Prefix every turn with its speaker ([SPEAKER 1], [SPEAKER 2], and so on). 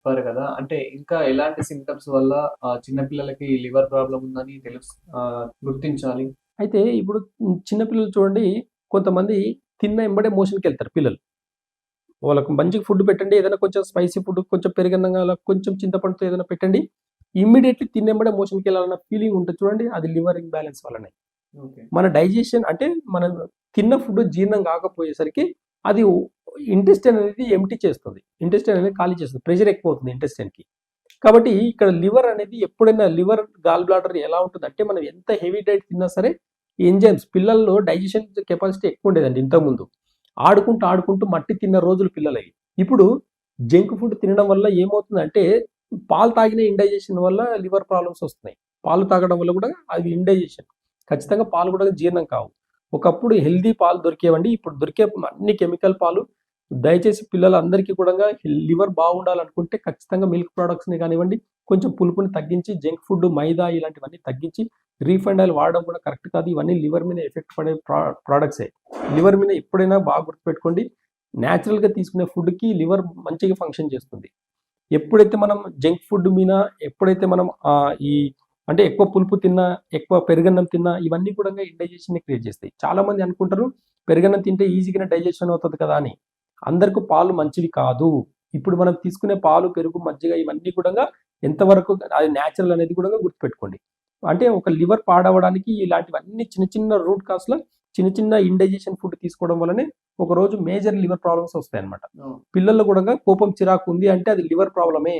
[SPEAKER 1] చెప్పారు కదా! అంటే ఇంకా ఎలాంటి సింప్టమ్స్ వల్ల చిన్న పిల్లలకి లివర్ ప్రాబ్లమ్ ఉందని గుర్తించాలి?
[SPEAKER 2] అయితే ఇప్పుడు చిన్న పిల్లలు చూడండి, కొంతమంది తిన్న ఎంబడే మోషన్‌కెళ్తారు పిల్లలు. వాళ్ళకి మంచిగా ఫుడ్ పెట్టండి. ఏదైనా కొంచెం స్పైసీ ఫుడ్, కొంచెం పెరుగన్నం గాల, కొంచెం చింతపండుతో ఏదైనా పెట్టండి. ఇమ్మీడియేట్‌లీ తిన్నెంబడే మోషన్‌కెళ్ళాలన్న ఫీలింగ్ ఉంటది చూడండి. అది లివర్ ఇంబాలెన్స్ వల్లనే.
[SPEAKER 1] ఓకే.
[SPEAKER 2] మన డైజెషన్ అంటే మనం తిన్న ఫుడ్ జీర్ణం కాకపోయేసరికి అది ఇంటెస్టైన్ అనేది ఎంప్టీ చేస్తుంది. ఇంటెస్టైన్ అనేది ఖాళీ చేస్తుంది. ప్రెషర్ ఎక్కువవుతుంది ఇంటెస్టైన్‌కి. కాబట్టి ఇక్కడ లివర్ అనేది ఎప్పుడైనా లివర్, గాల్ బ్లాడర్ ఎలా ఉంటుందంటే మనం ఎంత హెవీ డైట్ తిన్నా సరే ఎంజైమ్స్ పిల్లల్లో డైజెషన్ కెపాసిటీ ఎక్కువుండేదండి ఇంతకుముందు. ఆడుకుంటూ, ఆడుకుంటూ మట్టి తిన్న రోజులు పిల్లలయి. ఇప్పుడు జంక్ ఫుడ్ తినడం వల్ల ఏమవుతుందంటే పాలు తాగిన ఇండైజెషన్ వల్ల లివర్ ప్రాబ్లమ్స్ వస్తున్నాయి. పాలు తాగడం వల్ల కూడా అవి ఇండైజెషన్. ఖచ్చితంగా పాలు కూడా జీర్ణం కావు. ఒకప్పుడు హెల్తీ పాలు దొరికేవండి. ఇప్పుడు దొరికే అన్ని కెమికల్ పాలు. దయచేసి పిల్లలందరికీ కూడంగా లివర్ బాగుండాలనుకుంటే ఖచ్చితంగా మిల్క్ ప్రొడక్ట్స్‌ని గానివ్వండి, కొంచెం పులుపుని తగ్గించి, జంక్ ఫుడ్, మైదా ఇలాంటివన్నీ తగ్గించి, రీఫైండ్ ఆయిల్ వాడడం కూడా కరెక్ట్ కాదు. ఇవన్నీ లివర్ మీద ఎఫెక్ట్ పడే ప్రొడక్ట్సే. లివర్ మీద ఎప్పుడైనా బాగా గుర్తుపెట్టుకోండి. నేచురల్‌గా తీసుకునే ఫుడ్‌కి లివర్ మంచిగా ఫంక్షన్ చేస్తుంది. ఎప్పుడైతే మనం జంక్ ఫుడ్ మీద ఎప్పుడైతే మనం ఈ అంటే ఎక్కువ పులుపు తిన్నా, ఎక్కువ పెరుగన్నం తిన్నా ఇవన్నీ కూడంగా ఇండైజెషన్‌ని క్రియేట్ చేస్తాయి. చాలామంది అనుకుంటారు పెరుగన్నం తింటే ఈజీగానే డైజెషన్ అవుతది కదా అని. అందరికి పాలు మంచివి కాదు. ఇప్పుడు మనం తీసుకునే పాలు, పెరుగు, మజ్జిగ ఇవన్నీ కూడంగా ఎంతవరకు అది నేచురల్ అనేది కూడా గుర్తుపెట్టుకోండి. అంటే ఒక లివర్ పాడవడానికి ఇలాంటివన్నీ చిన్న చిన్న రూట్ కాస్‌లో చిన్న చిన్న ఇండైజెషన్ ఫుడ్ తీసుకోవడం వల్లనే ఒకరోజు మేజర్ లివర్ ప్రాబ్లమ్స్ వస్తాయన్నమాట.
[SPEAKER 1] అవును.
[SPEAKER 2] పిల్లల్లో కూడంగా కోపం, చిరాకు ఉంది అంటే అది లివర్ ప్రాబ్లమే.